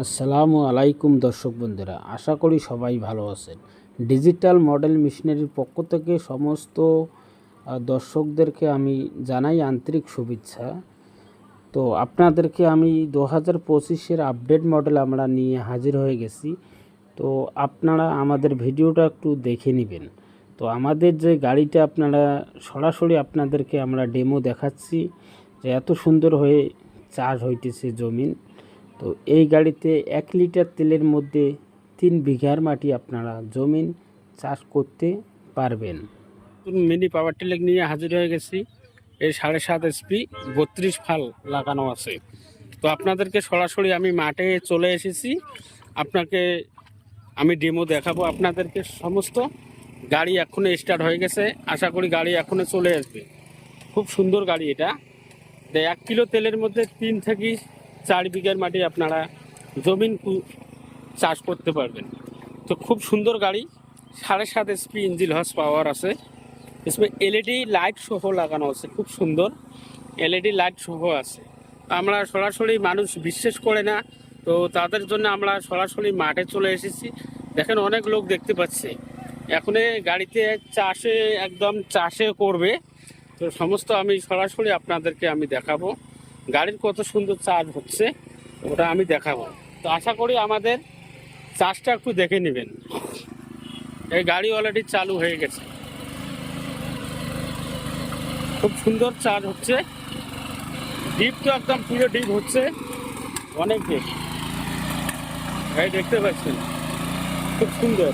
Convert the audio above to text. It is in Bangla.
আসসালামু আলাইকুম দর্শক বন্ধুরা, আশা করি সবাই ভালো আছেন। ডিজিটাল মডেল মেশিনারির পক্ষ থেকে সমস্ত দর্শকদেরকে আমি জানাই আন্তরিক শুভেচ্ছা। তো আপনাদেরকে আমি 2025-এর আপডেট মডেল আমরা নিয়ে হাজির হয়ে গেছি। তো আপনারা আমাদের ভিডিওটা একটু দেখে নেবেন। তো আমাদের যে গাড়িটা আপনারা সরাসরি আপনাদেরকে আমরা ডেমো দেখাচ্ছি যে এত সুন্দর হয়ে চার্জ হইতেছে জমিন। তো এই গাড়িতে 1 লিটার তেলের মধ্যে 3 বিঘার মাটি আপনারা জমিন চাষ করতে পারবেন। মিনি পাওয়ার টিলার নিয়ে হাজির হয়ে গেছি। এই 7.5 HP 32 ফাল লাগানো আছে। তো আপনাদেরকে সরাসরি আমি মাঠে চলে এসেছি, আপনাকে আমি ডেমো দেখাবো আপনাদেরকে। সমস্ত গাড়ি এখনই স্টার্ট হয়ে গেছে, আশা করি গাড়ি এখনই চলে আসবে। খুব সুন্দর গাড়ি এটা। 1 কিলো তেলের মধ্যে 3 থেকে 4 বিঘার মাটি আপনারা জমিন চাষ করতে পারবেন। তো খুব সুন্দর গাড়ি, 7.5 HP ইঞ্জিন হর্স পাওয়ার আছে। इसमें LED লাইট সহ লাগানো আছে, খুব সুন্দর LED লাইট সহ আছে। আমরা সরাসরি মানুষ বিশ্বাস করে না, তো তাদের জন্য আমরা সরাসরি মাঠে চলে এসেছি। দেখেন অনেক লোক দেখতে পাচ্ছে, এখন গাড়িতে চাষে একদম চাষে করবে। তো সমস্ত আমি সরাসরি আপনাদেরকে আমি দেখাবো গাড়ির কত সুন্দর চার্জ হচ্ছে, ওটা আমি দেখাবো। তো আশা করি আমাদের চার্জটা একটু দেখে নেবেন। এই গাড়ি অলরেডি চালু হয়ে গেছে, খুব সুন্দর চার্জ হচ্ছে। ডিপ তো একদম পুরো ডিপ হচ্ছে, অনেক ডিপ। এই দেখতে পাচ্ছেন, খুব সুন্দর।